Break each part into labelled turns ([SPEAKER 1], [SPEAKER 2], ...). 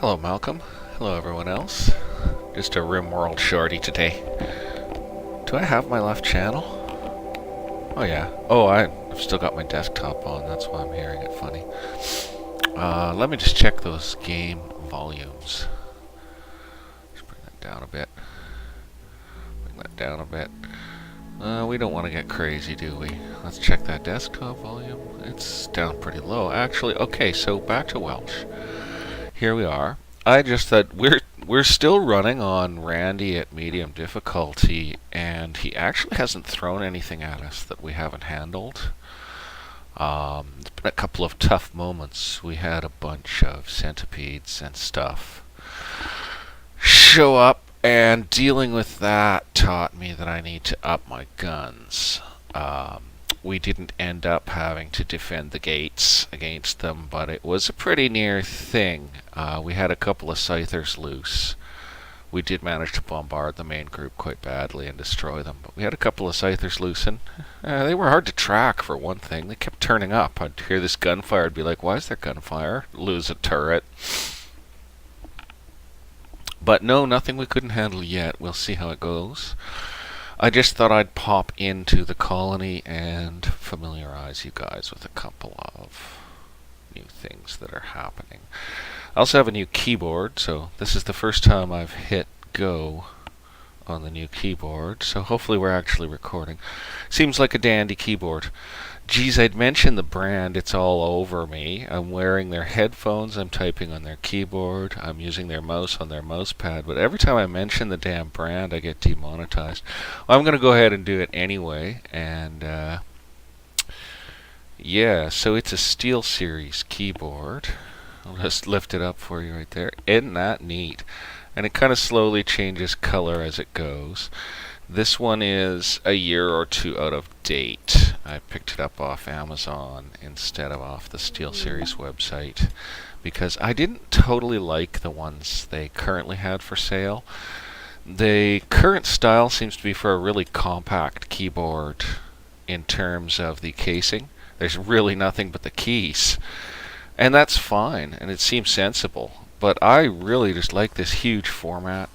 [SPEAKER 1] Hello, Malcolm. Hello, everyone else. Just a RimWorld shorty today. Do I have my left channel? Oh, yeah. Oh, I've still got my desktop on. That's why I'm hearing it funny. Let me just check those game volumes. Just bring that down a bit. Bring that down a bit. We don't want to get crazy, do we? Let's check that desktop volume. It's down pretty low. Actually, okay, so back to Welsh. Here we are. I just thought we're still running on Randy at medium difficulty, and he actually hasn't thrown anything at us that we haven't handled. It's been a couple of tough moments. We had a bunch of centipedes and stuff show up, and dealing with that taught me that I need to up my guns. We didn't end up having to defend the gates against them, but it was a pretty near thing. We had a couple of scythers loose. We did manage to bombard the main group quite badly and destroy them, but we had a couple of scythers loose, and they were hard to track, for one thing. They kept turning up. I'd hear this gunfire, I'd be like, why is there gunfire? Lose a turret. But no, nothing we couldn't handle yet. We'll see how it goes. I just thought I'd pop into the colony and familiarize you guys with a couple of new things that are happening. I also have a new keyboard, so this is the first time I've hit go on the new keyboard, so hopefully we're actually recording. Seems like a dandy keyboard. Geez, I'd mentioned the brand. It's all over me. I'm wearing their headphones, I'm typing on their keyboard, I'm using their mouse on their mouse pad, but every time I mention the damn brand I get demonetized. Well, I'm going to go ahead and do it anyway, and yeah, so it's a SteelSeries keyboard. I'll just lift it up for you right there. Isn't that neat? And it kind of slowly changes color as it goes. This one is a year or two out of date. I picked it up off Amazon instead of off the SteelSeries website because I didn't totally like the ones they currently had for sale. The current style seems to be for a really compact keyboard in terms of the casing. There's really nothing but the keys. And that's fine, and it seems sensible. But I really just like this huge format.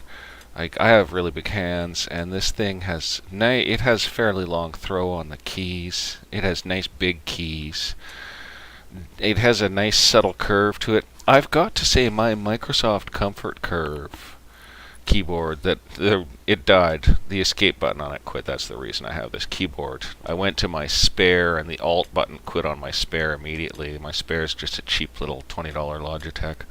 [SPEAKER 1] Like, I have really big hands, and this thing has it has fairly long throw on the keys. It has nice big keys. It has a nice subtle curve to it. I've got to say, my Microsoft Comfort Curve keyboard, it died. The escape button on it quit. That's the reason I have this keyboard. I went to my spare, and the alt button quit on my spare immediately. My spare is just a cheap little $20 Logitech.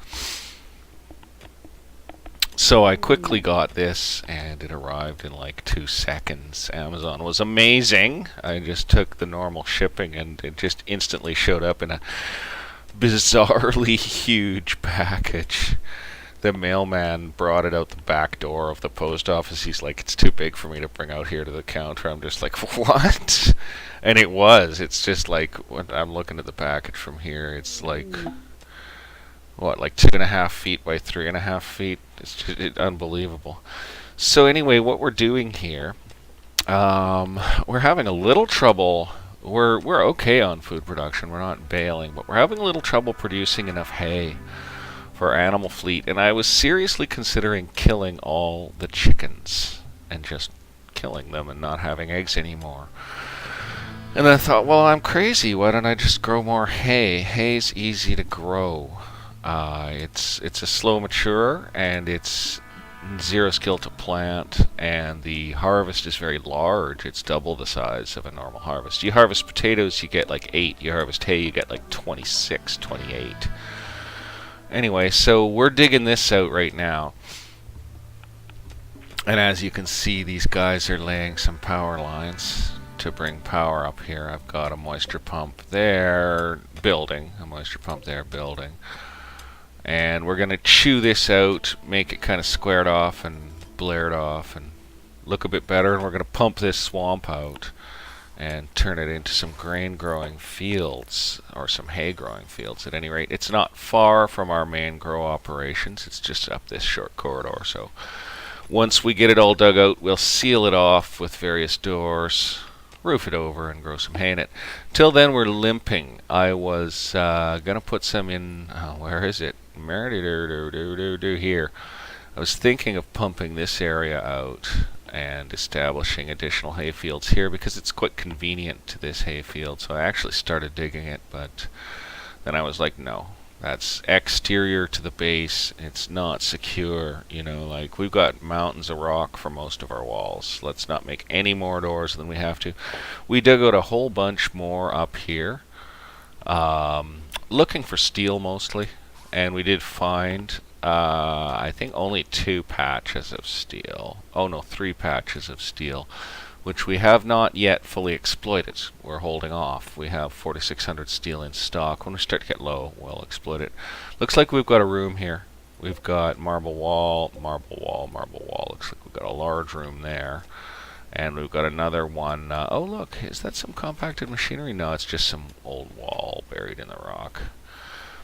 [SPEAKER 1] So I quickly got this, and it arrived in like 2 seconds. Amazon was amazing. I just took the normal shipping, and it just instantly showed up in a bizarrely huge package. The mailman brought it out the back door of the post office. He's like, it's too big for me to bring out here to the counter. I'm just like, what? And it was. It's just like, when I'm looking at the package from here, it's like, what, like 2.5 feet by 3.5 feet? It's just unbelievable. So anyway, what we're doing here, we're having a little trouble. We're okay on food production. We're not bailing, but we're having a little trouble producing enough hay for our animal fleet, and I was seriously considering killing all the chickens and just killing them and not having eggs anymore. And I thought, well, I'm crazy. Why don't I just grow more hay? Hay's easy to grow. It's a slow maturer, and it's zero skill to plant, and the harvest is very large. It's double the size of a normal harvest. You harvest potatoes, you get like 8. You harvest hay, you get like 26, 28. Anyway, so we're digging this out right now. And as you can see, these guys are laying some power lines to bring power up here. I've got a moisture pump there building, and we're going to chew this out, make it kind of squared off and blared off and look a bit better, and we're going to pump this swamp out and turn it into some grain growing fields, or some hay growing fields at any rate. It's not far from our main grow operations. It's just up this short corridor. So once we get it all dug out, we'll seal it off with various doors, roof it over, and grow some hay in it. Till then, we're limping. I was going to put some in, where is it? here. I was thinking of pumping this area out and establishing additional hayfields here because it's quite convenient to this hayfield. So I actually started digging it, but then I was like, no, that's exterior to the base. It's not secure, you know, like we've got mountains of rock for most of our walls. Let's not make any more doors than we have to. We dug out a whole bunch more up here, looking for steel mostly, and we did find I think only 2 patches of steel. Oh no, 3 patches of steel, which we have not yet fully exploited. We're holding off. We have 4,600 steel in stock. When we start to get low, we'll exploit it. Looks like we've got a room here. We've got marble wall, marble wall, marble wall. Looks like we've got a large room there. And we've got another one. Oh look, is that some compacted machinery? No, it's just some old wall buried in the rock.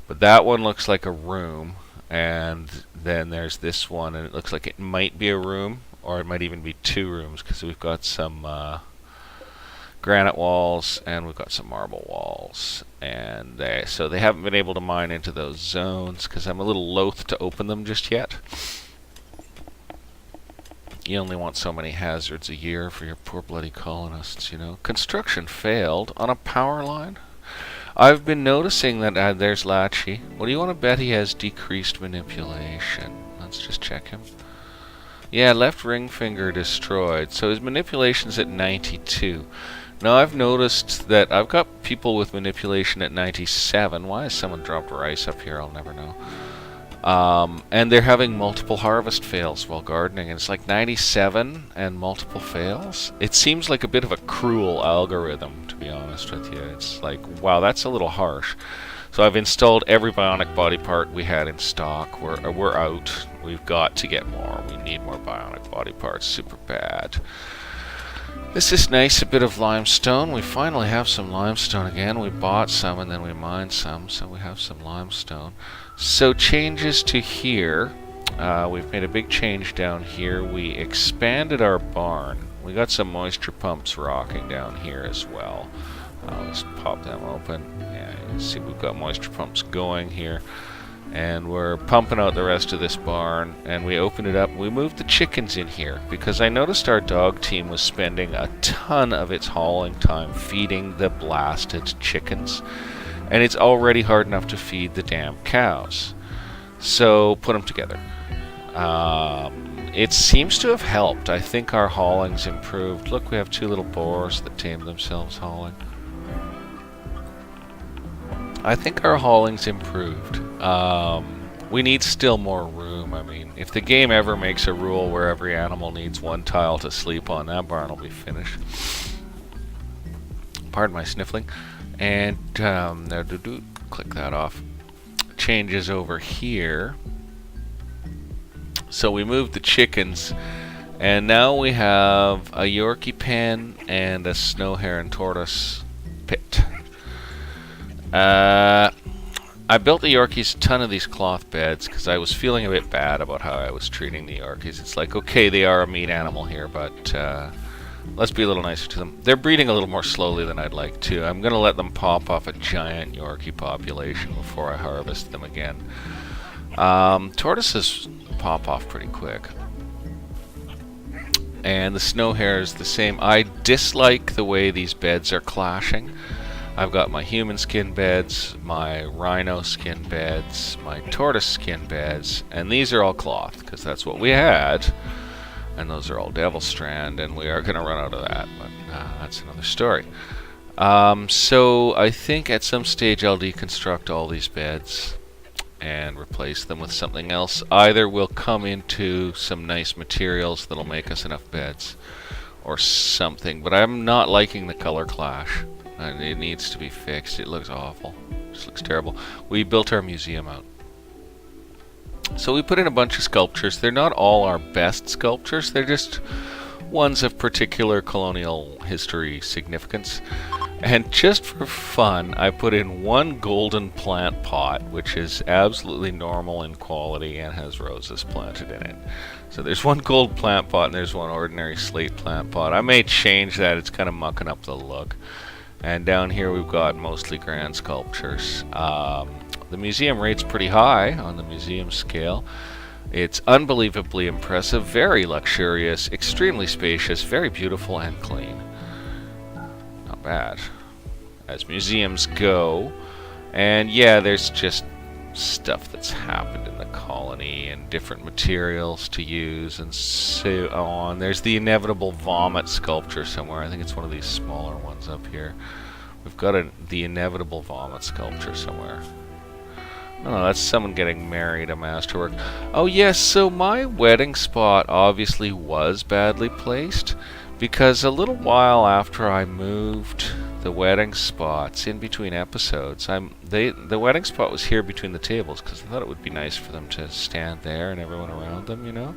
[SPEAKER 1] But that one looks like a room. And then there's this one, and it looks like it might be a room, or it might even be 2 rooms, because we've got some granite walls and we've got some marble walls. And so they haven't been able to mine into those zones, because I'm a little loath to open them just yet. You only want so many hazards a year for your poor bloody colonists, you know. Construction failed on a power line. I've been noticing that there's Latchy. What do you want to bet he has decreased manipulation? Let's just check him. Yeah, left ring finger destroyed. So his manipulation's at 92. Now I've noticed that I've got people with manipulation at 97. Why has someone dropped rice up here? I'll never know. And they're having multiple harvest fails while gardening, and it's like 97 and multiple fails. It seems like a bit of a cruel algorithm, to be honest with you. It's like, wow, that's a little harsh. So I've installed every bionic body part we had in stock. We're out. We've got to get more. We need more bionic body parts. Super bad. This is nice, a bit of limestone. We finally have some limestone again. We bought some and then we mined some, so we have some limestone. So changes to here. We've made a big change down here. We expanded our barn. We got some moisture pumps rocking down here as well. Let's pop them open. Yeah, you can see we've got moisture pumps going here. And we're pumping out the rest of this barn, and we opened it up. We moved the chickens in here because I noticed our dog team was spending a ton of its hauling time feeding the blasted chickens, and it's already hard enough to feed the damn cows. So put them together. It seems to have helped. I think our hauling's improved. Look, we have 2 little boars that tame themselves hauling. I think our hauling's improved. We need still more room. I mean, if the game ever makes a rule where every animal needs 1 tile to sleep on, that barn will be finished. Pardon my sniffling. And click that off. Changes over here. So we moved the chickens, and now we have a Yorkie pen and a snow hare and tortoise pit. I built the Yorkies a ton of these cloth beds because I was feeling a bit bad about how I was treating the Yorkies. It's like, okay, they are a meat animal here, but let's be a little nicer to them. They're breeding a little more slowly than I'd like to. I'm going to let them pop off a giant Yorkie population before I harvest them again. Tortoises pop off pretty quick. And the snow hare is the same. I dislike the way these beds are clashing. I've got my human skin beds, my rhino skin beds, my tortoise skin beds, and these are all cloth, because that's what we had. And those are all devil strand, and we are going to run out of that, but that's another story. So I think at some stage I'll deconstruct all these beds and replace them with something else. Either we'll come into some nice materials that'll make us enough beds, or something, but I'm not liking the color clash. And it needs to be fixed. It looks awful. It just looks terrible. We built our museum out. So we put in a bunch of sculptures. They're not all our best sculptures. They're just ones of particular colonial history significance. And just for fun, I put in 1 golden plant pot, which is absolutely normal in quality and has roses planted in it. So there's 1 gold plant pot and there's 1 ordinary slate plant pot. I may change that. It's kind of mucking up the look. And down here we've got mostly grand sculptures. The museum rate's pretty high on the museum scale. It's unbelievably impressive, very luxurious, extremely spacious, very beautiful and clean. Not bad, as museums go. And yeah, there's just stuff that's happened in the colony and different materials to use and so on. There's the inevitable vomit sculpture somewhere. I think it's one of these smaller ones up here. We've got the inevitable vomit sculpture somewhere. Oh, that's someone getting married, a masterwork. Oh yes, so my wedding spot obviously was badly placed, because a little while after I moved the wedding spots in between episodes, the wedding spot was here between the tables, because I thought it would be nice for them to stand there and everyone around them, you know.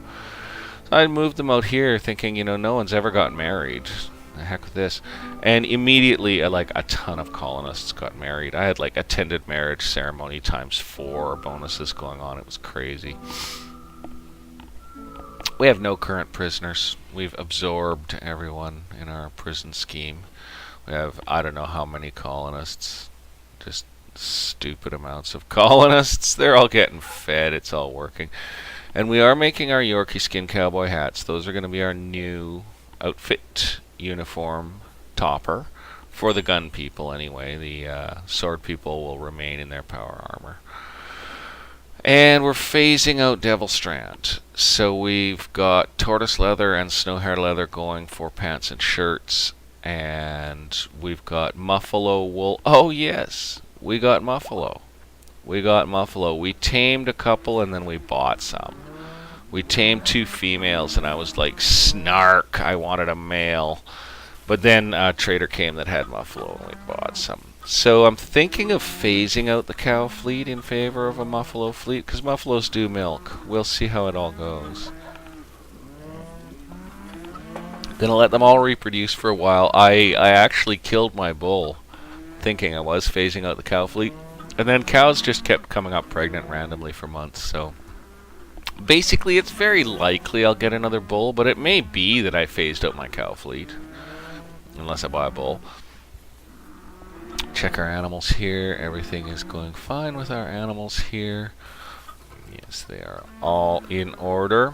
[SPEAKER 1] So I moved them out here thinking, you know, no one's ever gotten married. The heck with this. And immediately, like, a ton of colonists got married. I had, like, attended marriage ceremony times 4 bonuses going on. It was crazy. We have no current prisoners. We've absorbed everyone in our prison scheme. We have, I don't know how many colonists. Just stupid amounts of colonists. They're all getting fed. It's all working. And we are making our Yorkie skin cowboy hats. Those are going to be our new outfit uniform topper for the gun people anyway. The sword people will remain in their power armor. And we're phasing out Devil Strand. So we've got tortoise leather and snow hair leather going for pants and shirts. And we've got muffalo wool. Oh yes, we got muffalo. We tamed a couple and then we bought some. We tamed 2 females, and I was like, snark, I wanted a male. But then a trader came that had muffalo, and we bought some. So I'm thinking of phasing out the cow fleet in favor of a muffalo fleet, because muffalos do milk. We'll see how it all goes. Gonna let them all reproduce for a while. I actually killed my bull, thinking I was phasing out the cow fleet. And then cows just kept coming up pregnant randomly for months, so... Basically, it's very likely I'll get another bull, but it may be that I phased out my cow fleet. Unless I buy a bull. Check our animals here. Everything is going fine with our animals here. Yes, they are all in order.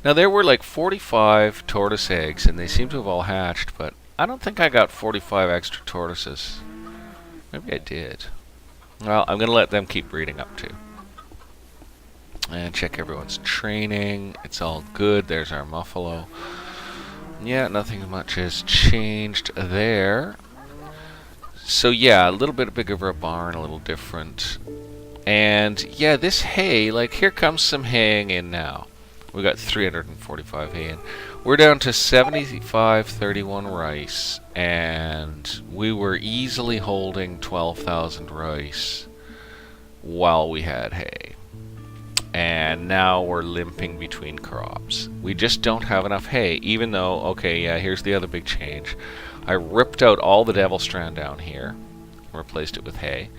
[SPEAKER 1] Now, there were like 45 tortoise eggs, and they seem to have all hatched, but I don't think I got 45 extra tortoises. Maybe I did. Well, I'm going to let them keep breeding up too. And check everyone's training. It's all good. There's our muffalo. Yeah, nothing much has changed there. So yeah, a little bit bigger of a barn, a little different. And yeah, this hay, like here comes some haying in now. We got 345 hay in. We're down to 7531 rice, and we were easily holding 12,000 rice while we had hay. And now we're limping between crops. We just don't have enough hay, even though, okay, yeah, here's the other big change. I ripped out all the devil strand down here, and replaced it with hay.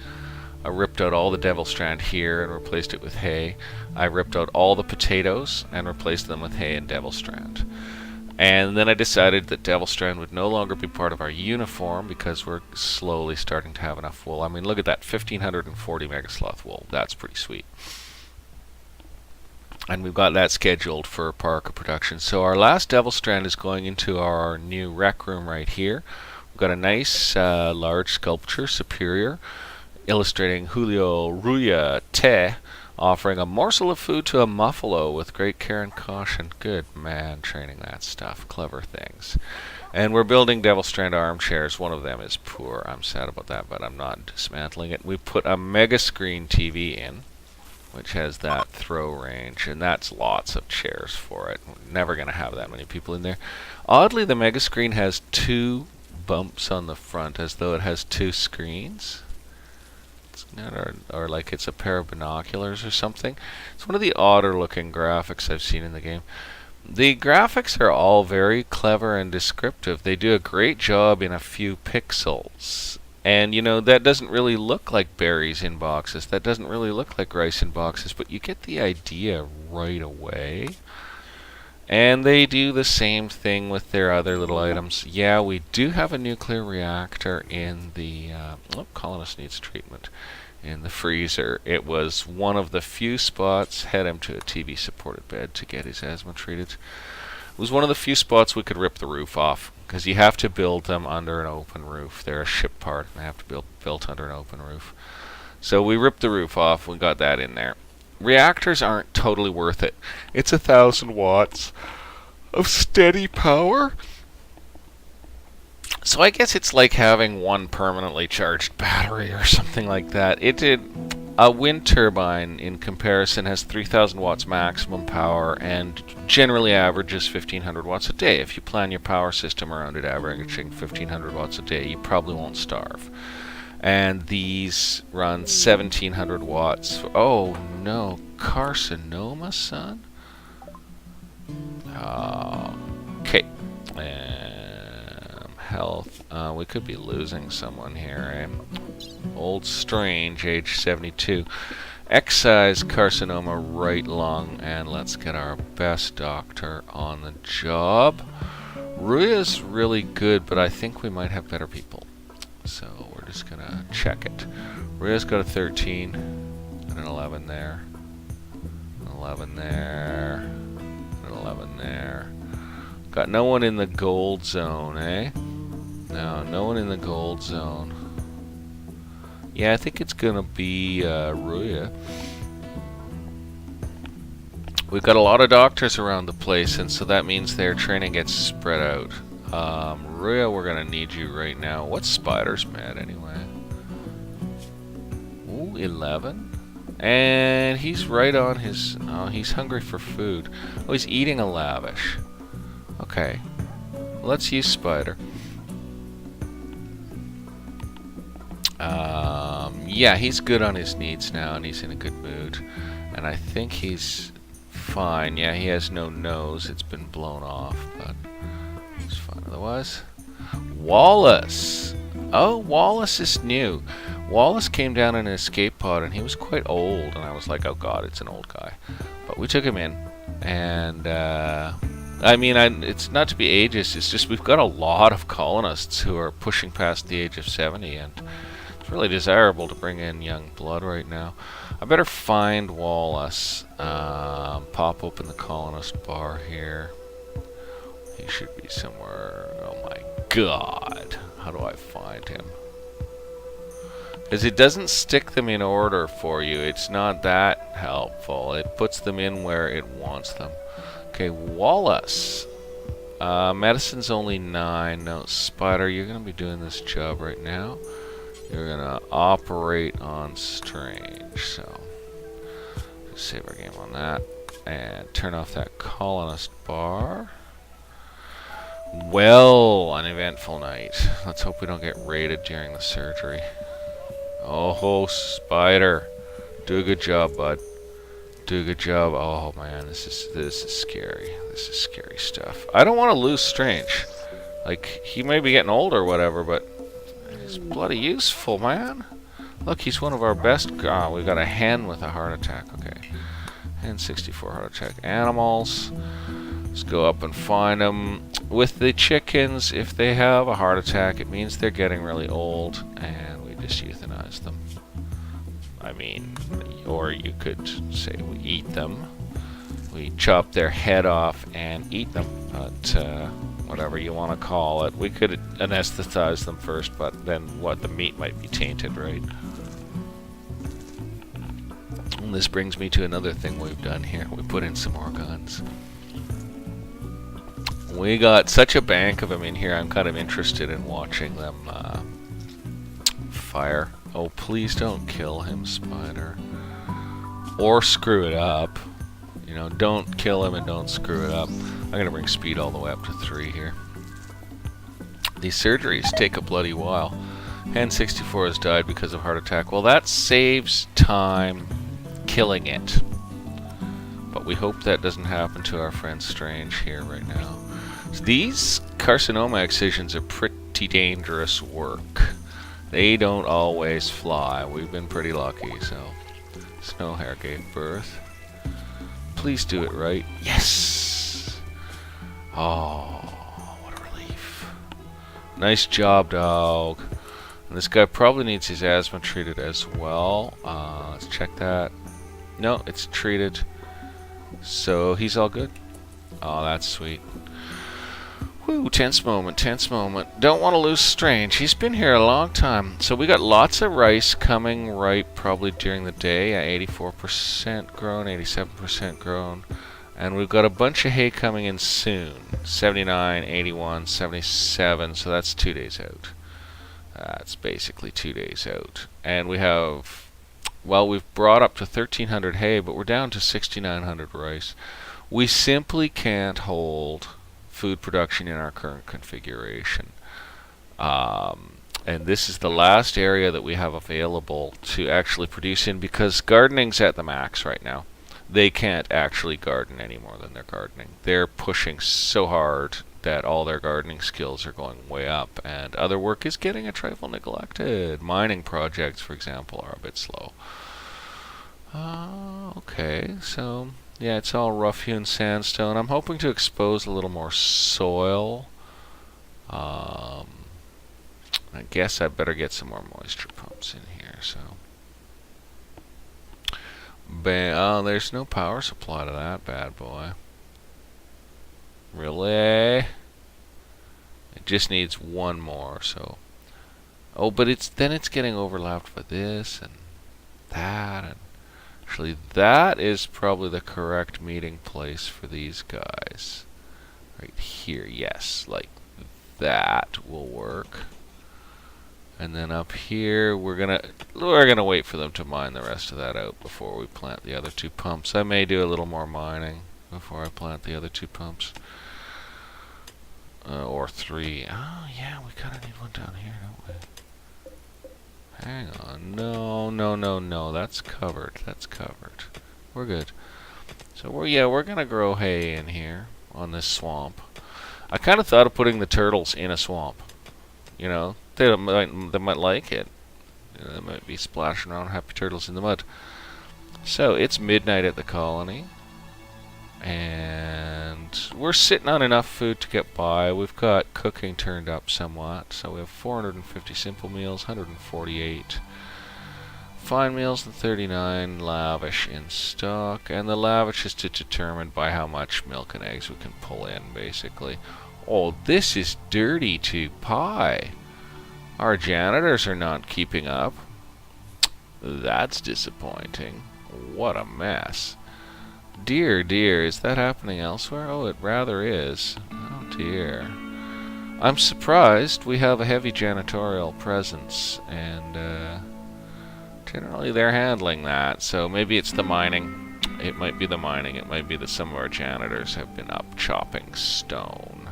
[SPEAKER 1] I ripped out all the devil strand here and replaced it with hay. I ripped out all the potatoes and replaced them with hay and devil strand. And then I decided that devil strand would no longer be part of our uniform because we're slowly starting to have enough wool. I mean, look at that, 1,540 megasloth wool. That's pretty sweet. And we've got that scheduled for Parka production. So our last devil strand is going into our new rec room right here. We've got a nice large sculpture, superior, illustrating Julio Ruya Te, offering a morsel of food to a muffalo with great care and caution. Good man, training that stuff. Clever things. And we're building devil strand armchairs. One of them is poor. I'm sad about that, but I'm not dismantling it. We put a mega screen TV in, which has that throw range, and that's lots of chairs for it. We're never going to have that many people in there. Oddly, the mega screen has 2 bumps on the front, as though it has 2 screens. It's not, or like it's a pair of binoculars or something. It's one of the odder looking graphics I've seen in the game. The graphics are all very clever and descriptive. They do a great job in a few pixels. And, you know, that doesn't really look like berries in boxes. That doesn't really look like rice in boxes. But you get the idea right away. And they do the same thing with their other little items. Yeah, we do have a nuclear reactor in the... colonist needs treatment. in the freezer. It was one of the few spots, had him to a TV supported bed to get his asthma treated. It was one of the few spots we could rip the roof off, because you have to build them under an open roof. They're a ship part, and they have to be built under an open roof. So we ripped the roof off, we got that in there. Reactors aren't totally worth it. It's 1,000 watts of steady power. So I guess it's like having one permanently charged battery or something like that. A wind turbine, in comparison, has 3,000 watts maximum power and generally averages 1,500 watts a day. If you plan your power system around it averaging 1,500 watts a day, you probably won't starve. And these run 1,700 watts. Oh no, carcinoma, son? Okay. Health. We could be losing someone here. Old Strange, age 72. Excise carcinoma, right lung, and let's get our best doctor on the job. Ruya's really good, but I think we might have better people. So we're just gonna check it. Ruya's got a 13, and an 11 there, an 11 there, an 11 there. Got no one in the gold zone, eh? No, no one in the gold zone. Yeah, I think it's gonna be Ruya. We've got a lot of doctors around the place, and so that means their training gets spread out. Ruya, we're gonna need you right now. What's Spider's med anyway? Ooh, 11. And he's right on his... Oh, he's hungry for food. Oh, he's eating a lavish. Okay. Let's use Spider. Yeah, he's good on his needs now, and he's in a good mood. And I think he's fine. Yeah, he has no nose. It's been blown off, but it's fine otherwise. Wallace! Oh, Wallace is new. Wallace came down in an escape pod, and he was quite old, and I was like, oh god, it's an old guy. But we took him in, and I mean, it's not to be ageist, it's just we've got a lot of colonists who are pushing past the age of 70, and it's really desirable to bring in young blood right now. I better find Wallace. Pop open the colonist bar here. He should be somewhere. Oh my god. How do I find him? Because it doesn't stick them in order for you. It's not that helpful. It puts them in where it wants them. Okay, Wallace. Medicine's only 9. No, Spider, you're going to be doing this job right now. You're going to operate on Strange. So, just save our game on that. And turn off that colonist bar. Well, an eventful night. Let's hope we don't get raided during the surgery. Oh, Spider. Do a good job, bud. Do a good job. Oh man, this is scary. This is scary stuff. I don't want to lose Strange. Like, he may be getting old or whatever, but he's bloody useful, man. Look, he's one of our best. Ah, we've got a hen with a heart attack. Okay. Hen 64 heart attack. Animals. Let's go up and find them. With the chickens, if they have a heart attack, it means they're getting really old, and we just euthanize them. I mean, or you could say we eat them. We chop their head off and eat them, but whatever you want to call it. We could anesthetize them first, but then what? The meat might be tainted, right? And this brings me to another thing we've done here. We put in some more guns. We got such a bank of them in here, I'm kind of interested in watching them fire. Oh, please don't kill him, Spider. Or screw it up. You know, don't kill him and don't screw it up. I'm going to bring speed all the way up to 3 here. These surgeries take a bloody while. Hen 64 has died because of heart attack. Well, that saves time killing it. But we hope that doesn't happen to our friend Strange here right now. These carcinoma excisions are pretty dangerous work. They don't always fly. We've been pretty lucky, so... Snow Hare gave birth. Please do it right. Yes! Oh, what a relief. Nice job, dog. And this guy probably needs his asthma treated as well. Let's check that. No, it's treated. So he's all good. Oh, that's sweet. Whew, tense moment, tense moment. Don't want to lose Strange. He's been here a long time. So we got lots of rice coming ripe probably during the day. 84% grown, 87% grown. And we've got a bunch of hay coming in soon. 79, 81, 77. So that's 2 days out. That's basically 2 days out. And we have, well, we've brought up to 1,300 hay, but we're down to 6,900 rice. We simply can't hold food production in our current configuration. And this is the last area that we have available to actually produce in, because gardening's at the max right now. They can't actually garden any more than they're gardening. They're pushing so hard that all their gardening skills are going way up, and other work is getting a trifle neglected. Mining projects, for example, are a bit slow. Okay, so yeah, it's all rough-hewn sandstone. I'm hoping to expose a little more soil. I guess I better get some more moisture pumps in here. So, oh, there's no power supply to that bad boy. Really? It just needs one more. So, oh, but it's getting overlapped by this and that, and actually that is probably the correct meeting place for these guys. Right here, yes, like that will work. And then up here, we're gonna wait for them to mine the rest of that out before we plant the other 2 pumps. I may do a little more mining before I plant the other 2 pumps. Or 3. Oh yeah, we kinda need one down here, don't we? Hang on. No. That's covered. That's covered. We're good. So we're gonna grow hay in here on this swamp. I kinda thought of putting the turtles in a swamp. You know, they might like it. You know, they might be splashing around happy turtles in the mud. So it's midnight at the colony, and we're sitting on enough food to get by. We've got cooking turned up somewhat, so we have 450 simple meals, 148 fine meals, and 39 lavish in stock. And the lavish is determined by how much milk and eggs we can pull in, basically. Oh, this is dirty to pie. Our janitors are not keeping up. That's disappointing. What a mess. Dear, is that happening elsewhere? Oh, it rather is. Oh dear. I'm surprised. We have a heavy janitorial presence, and generally they're handling that. So maybe it's the mining. It might be the mining. It might be that some of our janitors have been up chopping stone.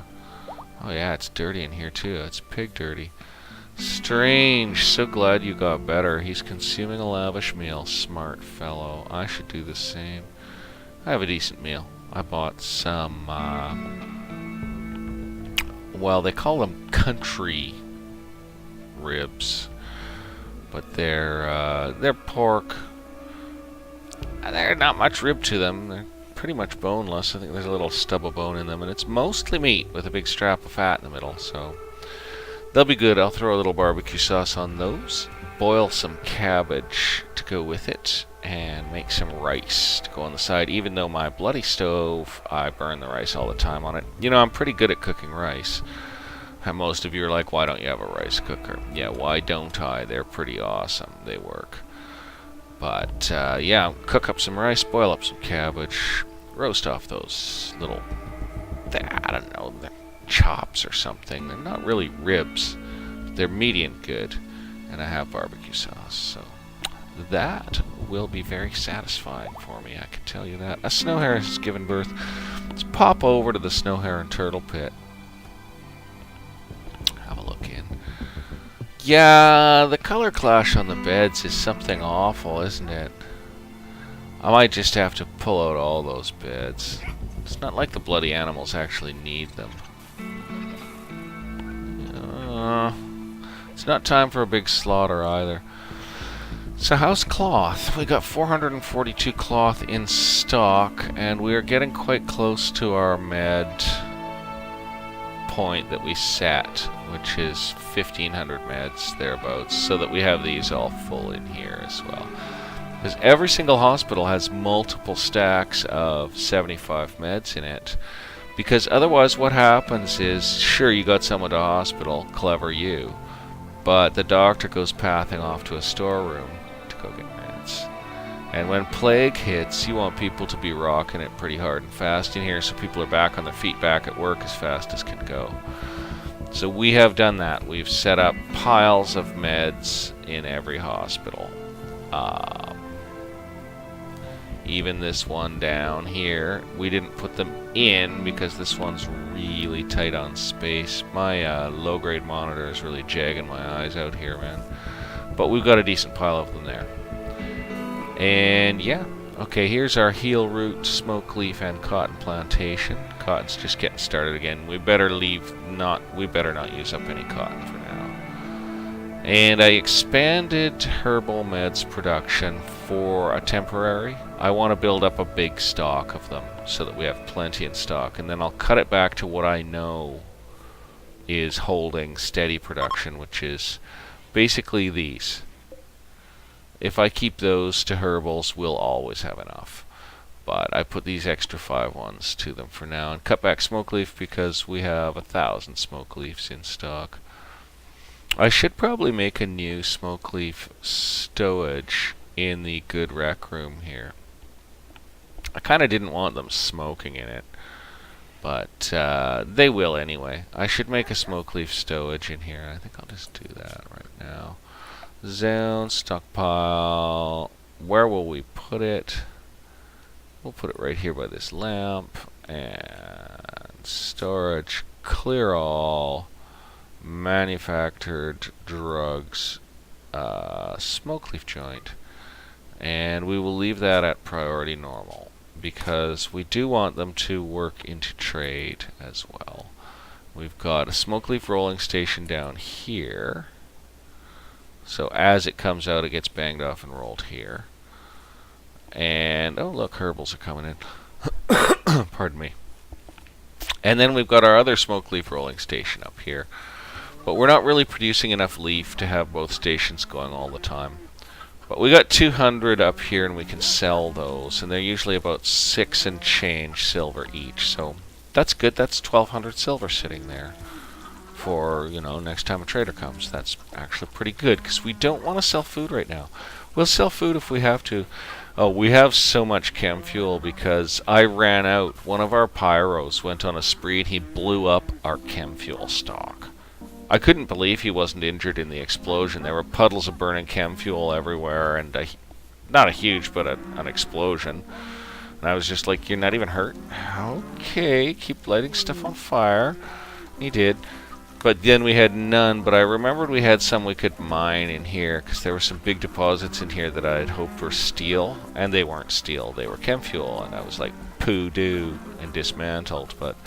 [SPEAKER 1] Oh yeah, it's dirty in here too. It's pig dirty. Strange. So glad you got better. He's consuming a lavish meal. Smart fellow. I should do the same. I have a decent meal. I bought some, well, they call them country ribs, but they're pork. There's not much rib to them. They're pretty much boneless. I think there's a little stub of bone in them, and it's mostly meat with a big strap of fat in the middle, so they'll be good. I'll throw a little barbecue sauce on those, boil some cabbage to go with it, and make some rice to go on the side. Even though my bloody stove, I burn the rice all the time on it. You know, I'm pretty good at cooking rice. And most of you are like, why don't you have a rice cooker? Yeah, why don't I? They're pretty awesome. They work. But, yeah, cook up some rice, boil up some cabbage, roast off those little, I don't know, chops or something. They're not really ribs. They're medium good. And I have barbecue sauce, so that will be very satisfying for me, I can tell you that. A snow hare has given birth. Let's pop over to the snow hare and turtle pit. Have a look in. Yeah, the color clash on the beds is something awful, isn't it? I might just have to pull out all those beds. It's not like the bloody animals actually need them. It's not time for a big slaughter either. So how's cloth? We got 442 cloth in stock, and we are getting quite close to our med point that we set, which is 1,500 meds, thereabouts, so that we have these all full in here as well. Because every single hospital has multiple stacks of 75 meds in it. Because otherwise what happens is, sure, you got someone to hospital, clever you, but the doctor goes pathing off to a storeroom to go get meds. And when plague hits, you want people to be rocking it pretty hard and fast in here so people are back on their feet, back at work as fast as can go. So we have done that. We've set up piles of meds in every hospital. Even this one down here, we didn't put them in because this one's really tight on space. My low-grade monitor is really jagging my eyes out here, man. But we've got a decent pile of them there. And yeah, okay, here's our heel root, smoke leaf, and cotton plantation. Cotton's just getting started again. We better not use up any cotton for now. And I expanded herbal meds production for a temporary. I want to build up a big stock of them so that we have plenty in stock, and then I'll cut it back to what I know is holding steady production, which is basically these. If I keep those to herbals, we'll always have enough. But I put these extra 5 ones to them for now, and cut back smoke leaf because we have 1,000 smoke leaves in stock. I should probably make a new smoke leaf stowage in the good rec room here. I kind of didn't want them smoking in it, but they will anyway. I should make a smoke leaf stowage in here. I think I'll just do that right now. Zone, stockpile. Where will we put it? We'll put it right here by this lamp. And storage, clear all. Manufactured drugs, smoke leaf joint. And we will leave that at priority normal, because we do want them to work into trade as well. We've got a smoke leaf rolling station down here. So as it comes out, it gets banged off and rolled here. And, oh look, herbals are coming in. Pardon me. And then we've got our other smoke leaf rolling station up here. But we're not really producing enough leaf to have both stations going all the time. But we got 200 up here, and we can sell those. And they're usually about 6 and change silver each. So that's good. That's 1,200 silver sitting there for, you know, next time a trader comes. That's actually pretty good, because we don't want to sell food right now. We'll sell food if we have to. Oh, we have so much chem fuel because I ran out. One of our pyros went on a spree and he blew up our chem fuel stock. I couldn't believe he wasn't injured in the explosion. There were puddles of burning chem fuel everywhere, and not a huge, but an explosion. And I was just like, "You're not even hurt? Okay, keep lighting stuff on fire." He did. But then we had none, but I remembered we had some we could mine in here, because there were some big deposits in here that I had hoped were steel, and they weren't steel, they were chem fuel, and I was like, poo-doo, and dismantled. But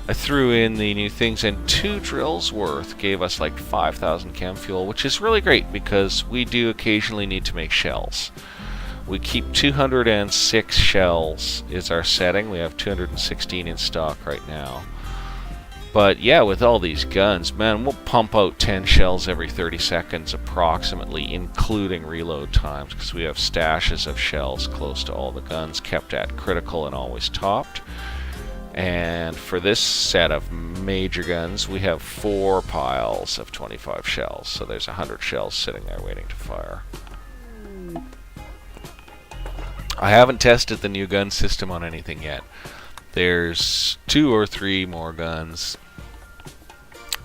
[SPEAKER 1] I threw in the new things, and 2 drills worth gave us like 5,000 chem fuel, which is really great, because we do occasionally need to make shells. We keep 206 shells is our setting. We have 216 in stock right now. But yeah, with all these guns, man, we'll pump out 10 shells every 30 seconds approximately, including reload times, because we have stashes of shells close to all the guns, kept at critical and always topped. And for this set of major guns, we have 4 piles of 25 shells, so there's 100 shells sitting there waiting to fire. I haven't tested the new gun system on anything yet. There's 2 or 3 more guns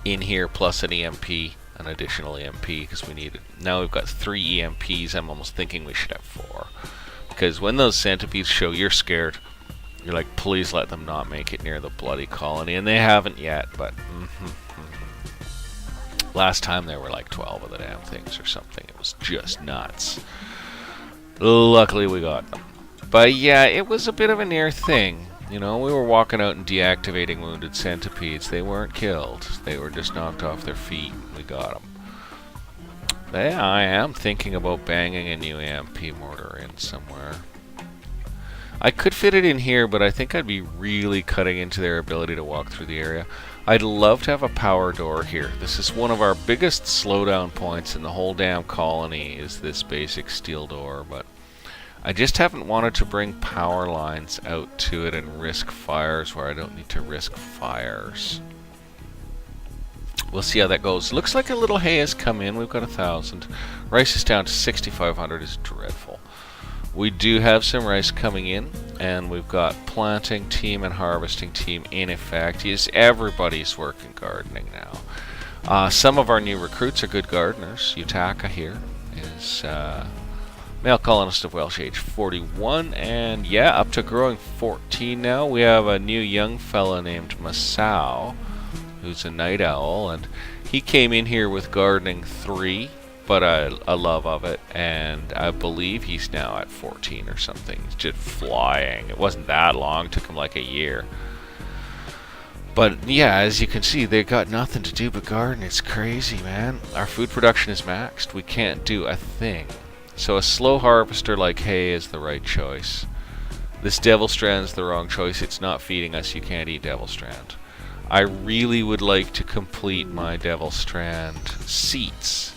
[SPEAKER 1] in here, plus an EMP, an additional EMP, because we need it. Now we've got 3 EMPs. I'm almost thinking we should have 4. Because when those centipedes show, you're scared. You're like, please let them not make it near the bloody colony. And they haven't yet, but last time there were like 12 of the damn things or something. It was just nuts. Luckily we got them. But yeah, it was a bit of a near thing. You know, we were walking out and deactivating wounded centipedes. They weren't killed. They were just knocked off their feet. We got them. Yeah, I am thinking about banging a new EMP mortar in somewhere. I could fit it in here, but I think I'd be really cutting into their ability to walk through the area. I'd love to have a power door here. This is one of our biggest slowdown points in the whole damn colony, is this basic steel door, but I just haven't wanted to bring power lines out to it and risk fires where I don't need to risk fires. We'll see how that goes. Looks like a little hay has come in. We've got 1,000. Rice is down to 6,500. Is dreadful. We do have some rice coming in, and we've got planting team and harvesting team in effect. Everybody's working gardening now. Some of our new recruits are good gardeners. Utaka here is male colonist of Welsh, age 41, and yeah, up to growing 14 now. We have a new young fella named Masao, who's a night owl, and he came in here with gardening 3. But a love of it, and I believe he's now at 14 or something. He's just flying. It wasn't that long, took him like a year. But yeah, as you can see, they've got nothing to do but garden. It's crazy, man. Our food production is maxed. We can't do a thing. So a slow harvester like hay is the right choice. This devil strand's the wrong choice. It's not feeding us. You can't eat devil strand. I really would like to complete my devil strand seats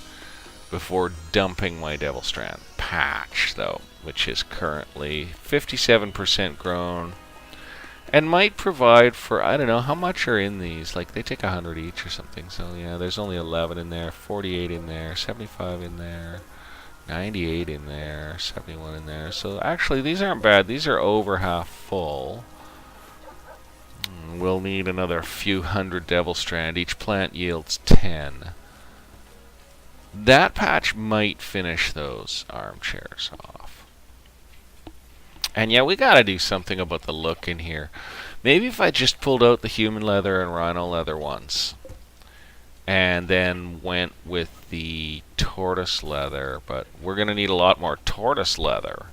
[SPEAKER 1] before dumping my devil strand patch, though, which is currently 57% grown and might provide for, I don't know, how much are in these? Like, they take 100 each or something, so yeah, there's only 11 in there, 48 in there, 75 in there, 98 in there, 71 in there. So actually, these aren't bad. These are over half full. We'll need another few hundred devil strand. Each plant yields 10. That patch might finish those armchairs off. And yeah, we gotta do something about the look in here. Maybe if I just pulled out the human leather and rhino leather ones, and then went with the tortoise leather, but we're gonna need a lot more tortoise leather.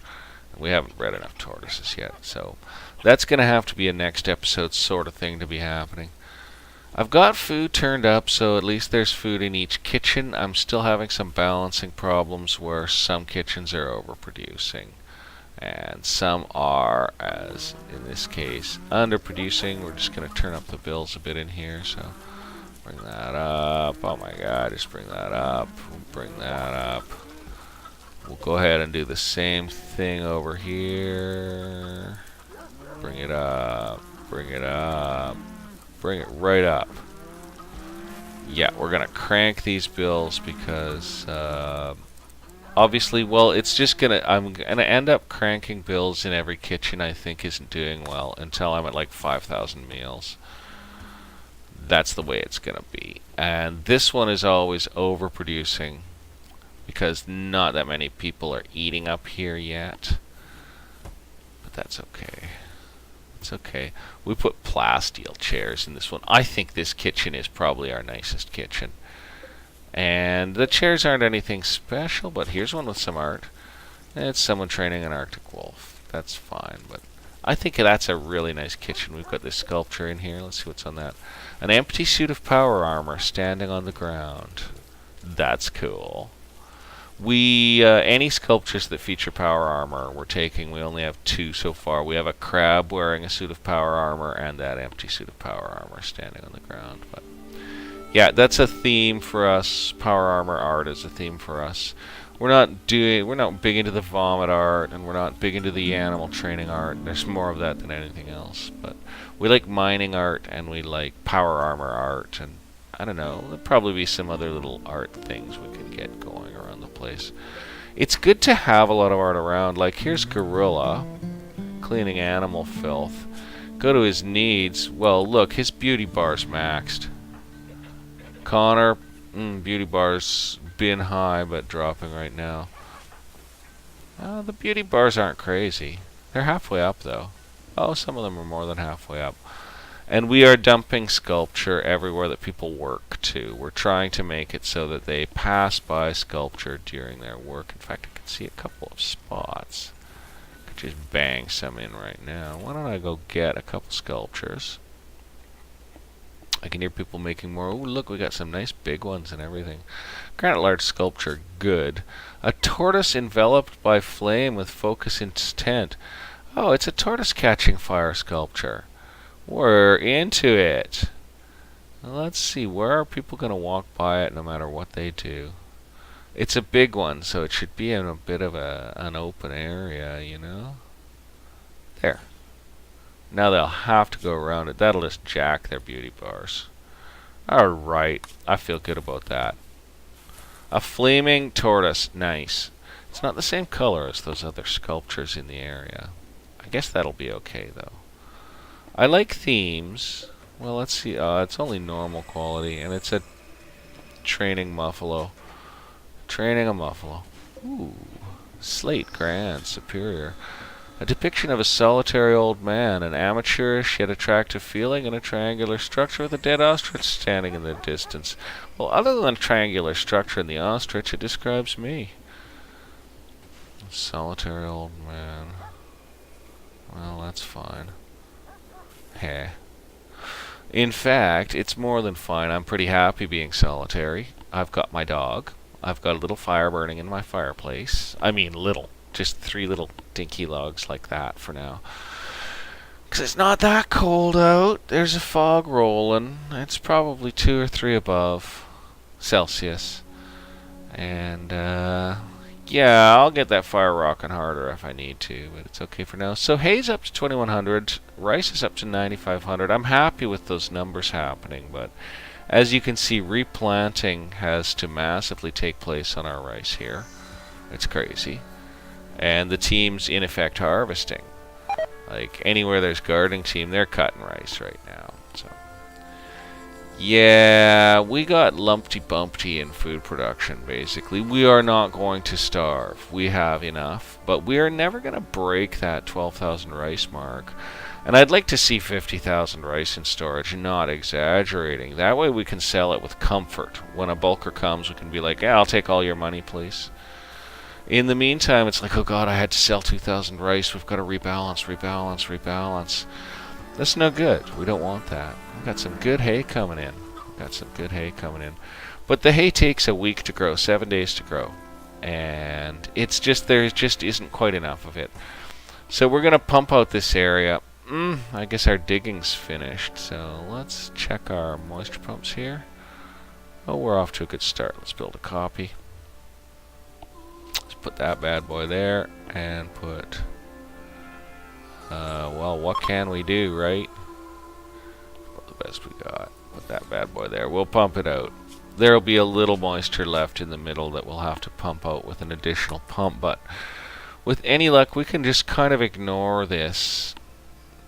[SPEAKER 1] We haven't bred enough tortoises yet, so that's gonna have to be a next episode sort of thing to be happening. I've got food turned up, so at least there's food in each kitchen. I'm still having some balancing problems where some kitchens are overproducing and some are, as in this case, underproducing. We're just going to turn up the bills a bit in here, so bring that up. Oh my god, just bring that up. Bring that up. We'll go ahead and do the same thing over here. Bring it up. Bring it up. Bring it right up. Yeah, we're gonna crank these bills because obviously, well, it's just I'm gonna end up cranking bills in every kitchen I think isn't doing well until I'm at like 5,000 meals. That's the way it's gonna be. And this one is always overproducing because not that many people are eating up here yet. But that's okay. It's okay. We put plasteel chairs in this one. I think this kitchen is probably our nicest kitchen. And the chairs aren't anything special, but here's one with some art. It's someone training an Arctic wolf. That's fine, but I think that's a really nice kitchen. We've got this sculpture in here. Let's see what's on that. An empty suit of power armor standing on the ground. That's cool. Any sculptures that feature power armor we're taking, we only have 2 so far. We have a crab wearing a suit of power armor and that empty suit of power armor standing on the ground. But yeah, that's a theme for us. Power armor art is a theme for us. We're not big into the vomit art, and we're not big into the animal training art. There's more of that than anything else. But we like mining art, and we like power armor art, and I don't know, there'll probably be some other little art things we can get going around the place. It's good to have a lot of art around. Like, here's Gorilla cleaning animal filth. Go to his needs. Well, look, his beauty bar's maxed. Connor, beauty bar's been high, but dropping right now. The beauty bars aren't crazy. They're halfway up, though. Oh, some of them are more than halfway up. And we are dumping sculpture everywhere that people work to. We're trying to make it so that they pass by sculpture during their work. In fact, I can see a couple of spots. I could just bang some in right now. Why don't I go get a couple sculptures? I can hear people making more. Oh, look, we got some nice big ones and everything. Granite large sculpture, good. A tortoise enveloped by flame with focus intent. Oh, it's a tortoise catching fire sculpture. We're into it. Let's see, where are people going to walk by it no matter what they do? It's a big one, so it should be in a bit of an open area, you know? There. Now they'll have to go around it. That'll just jack their beauty bars. Alright, I feel good about that. A flaming tortoise, nice. It's not the same color as those other sculptures in the area. I guess that'll be okay, though. I like themes. Well, let's see. It's only normal quality, and it's a training muffalo. Training a muffalo. Ooh. Slate, grand, superior. A depiction of a solitary old man, an amateurish yet attractive feeling, and a triangular structure with a dead ostrich standing in the distance. Well, other than the triangular structure and the ostrich, it describes me. Solitary old man. Well, that's fine. Heh. In fact, it's more than fine. I'm pretty happy being solitary. I've got my dog. I've got a little fire burning in my fireplace. I mean, little. Just 3 little dinky logs like that for now. 'Cause it's not that cold out. There's a fog rolling. It's probably 2 or 3 above Celsius. And, yeah, I'll get that fire rocking harder if I need to, but it's okay for now. So hay's up to 2100. Rice is up to 9500. I'm happy with those numbers happening, but as you can see, replanting has to massively take place on our rice here. It's crazy. And the team's in effect harvesting. Like anywhere there's gardening team, they're cutting rice right now. So yeah, we got lumpty bumpty in food production basically. We are not going to starve. We have enough, but we are never going to break that 12,000 rice mark. And I'd like to see 50,000 rice in storage, not exaggerating. That way we can sell it with comfort. When a bulker comes, we can be like, yeah, I'll take all your money, please. In the meantime, it's like, oh god, I had to sell 2,000 rice. We've got to rebalance. That's no good. We don't want that. We've got some good hay coming in. But the hay takes a week to grow, 7 days to grow. And it's just, there just isn't quite enough of it. So we're going to pump out this area. I guess our digging's finished. So let's check our moisture pumps here. Oh, we're off to a good start. Let's build a copy. Put that bad boy there and put well, what can we do, right? Put the best we got. Put that bad boy there. We'll pump it out. There'll be a little moisture left in the middle that we'll have to pump out with an additional pump, but with any luck we can just kind of ignore this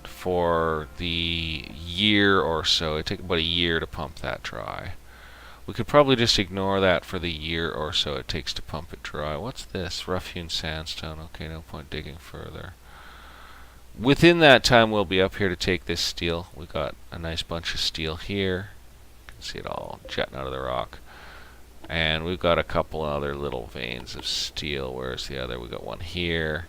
[SPEAKER 1] for the year or so. It takes about a year to pump that dry. We could probably just ignore that for the year or so it takes to pump it dry. What's this? Rough-hewn sandstone. Okay, no point digging further. Within that time, we'll be up here to take this steel. We got a nice bunch of steel here. You can see it all jutting out of the rock. And we've got a couple other little veins of steel. Where's the other? We got one here.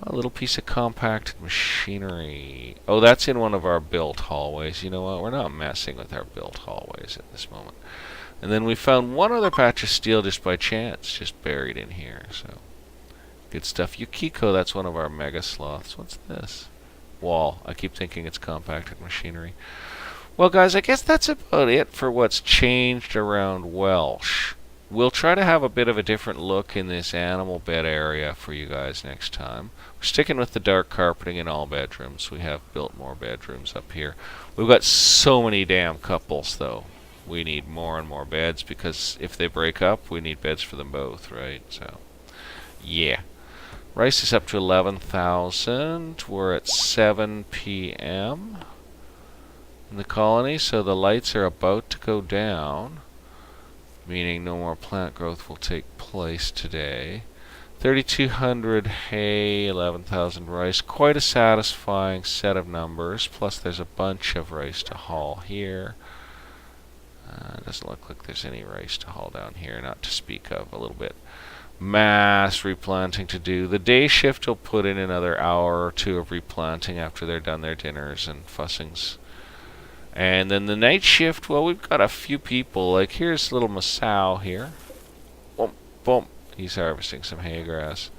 [SPEAKER 1] A little piece of compacted machinery. Oh, that's in one of our built hallways. You know what? We're not messing with our built hallways at this moment. And then we found one other patch of steel just by chance, just buried in here. So, good stuff. Yukiko, that's one of our mega sloths. What's this? Wall. I keep thinking it's compacted machinery. Well, guys, I guess that's about it for what's changed around Welsh. We'll try to have a bit of a different look in this animal bed area for you guys next time. We're sticking with the dark carpeting in all bedrooms. We have built more bedrooms up here. We've got so many damn couples, though. We need more and more beds because if they break up, we need beds for them both, right? So, yeah. Rice is up to 11,000. We're at 7 p.m. in the colony, so the lights are about to go down, meaning no more plant growth will take place today. 3,200 hay, 11,000 rice. Quite a satisfying set of numbers. Plus, there's a bunch of rice to haul here. Doesn't look like there's any rice to haul down here, not to speak of. A little bit mass replanting to do. The day shift will put in another hour or two of replanting after they're done their dinners and fussings. And then the night shift, well, we've got a few people. Like, here's little Masao here. Boom, boom. He's harvesting some hay grass.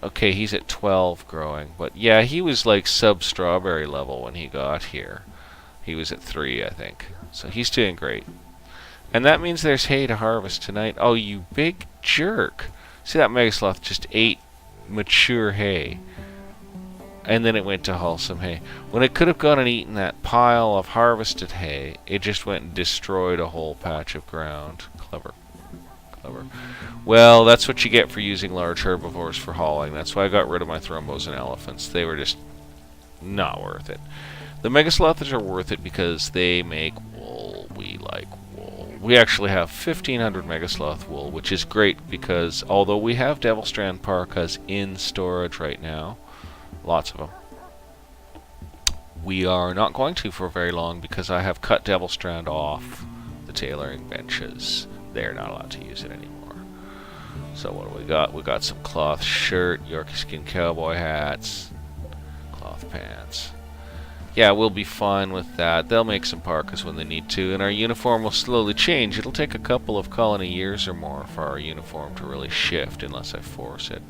[SPEAKER 1] Okay, he's at 12 growing. But yeah, he was like sub-strawberry level when he got here. He was at 3, I think. So he's doing great. And that means there's hay to harvest tonight. Oh, you big jerk. See, that Megasloth just ate mature hay. And then it went to haul some hay. When it could have gone and eaten that pile of harvested hay, it just went and destroyed a whole patch of ground. Clever. Clever. Well, that's what you get for using large herbivores for hauling. That's why I got rid of my thrumbos and elephants. They were just not worth it. The Megasloths are worth it because they make wool. We like wool. We actually have 1,500 Megasloth wool, which is great because although we have Devilstrand parkas in storage right now, lots of them, we are not going to for very long because I have cut Devilstrand off the tailoring benches. They're not allowed to use it anymore. So what do we got? We got some cloth shirt, Yorkie skin cowboy hats, cloth pants. Yeah, we'll be fine with that. They'll make some parkas when they need to, and our uniform will slowly change. It'll take a couple of colony years or more for our uniform to really shift unless I force it.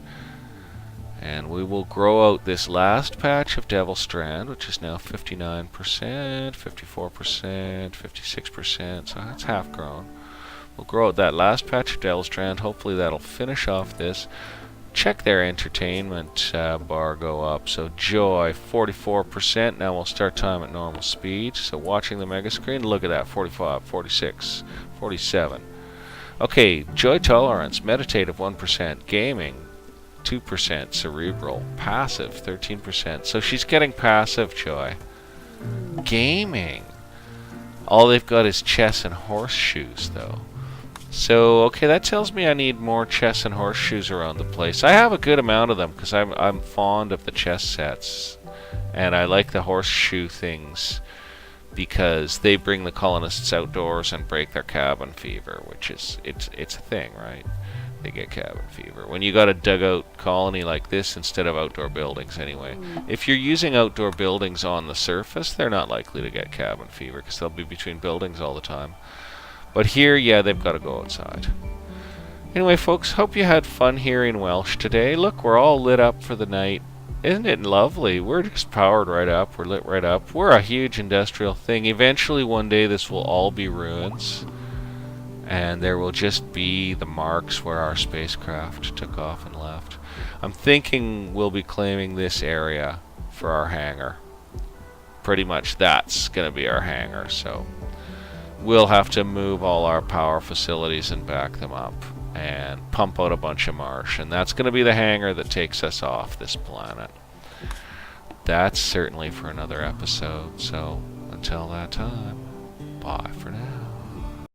[SPEAKER 1] And we will grow out this last patch of Devilstrand, which is now 59%, 54%, 56%, so that's half grown. We'll grow out that last patch of Devilstrand. Hopefully that'll finish off this. Check their entertainment bar go up. So joy, 44%. Now we'll start time at normal speed. So watching the mega screen, look at that, 45, 46, 47. Okay, joy tolerance, meditative 1%, gaming 2%, cerebral, passive 13%. So she's getting passive joy. Gaming. All they've got is chess and horseshoes though. So, okay, that tells me I need more chess and horseshoes around the place. I have a good amount of them because I'm fond of the chess sets. And I like the horseshoe things because they bring the colonists outdoors and break their cabin fever, which is, it's a thing, right? They get cabin fever. When you got a dugout colony like this instead of outdoor buildings anyway. If you're using outdoor buildings on the surface, they're not likely to get cabin fever because they'll be between buildings all the time. But here, yeah, they've got to go outside. Anyway, folks, hope you had fun hearing Welsh today. Look, we're all lit up for the night. Isn't it lovely? We're just powered right up. We're lit right up. We're a huge industrial thing. Eventually, one day, this will all be ruins. And there will just be the marks where our spacecraft took off and left. I'm thinking we'll be claiming this area for our hangar. Pretty much that's going to be our hangar, so we'll have to move all our power facilities and back them up and pump out a bunch of marsh, and that's going to be the hangar that takes us off this planet. That's certainly for another episode, so until that time, bye for now.